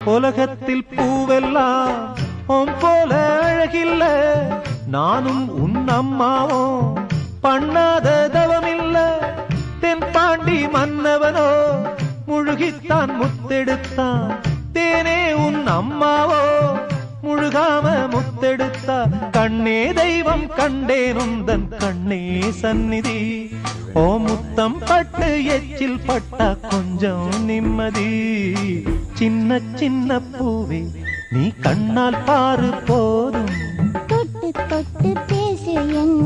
உலகத்தில் பூவெல்லாம் உன் போல அழகில்ல, நானும் உன் அம்மாவும் பண்ணாத தவமில்ல. தென்பாண்டி மன்னவனோ முழுகித்தான் முத்தெடுத்தான், தேனே உன் அம்மாவோ முழுகாம முத்தெடுத்தா. கண்ணே தெய்வம் கண்டேன் உந்தன் கண்ணே சந்நிதி, ஓ முத்தம் பட்டு எச்சில் பட்டா கொஞ்சம் நிம்மதி. சின்ன சின்ன பூவே நீ கண்ணால் பாரு போதும், தொட்டு தொட்டு பேசு என்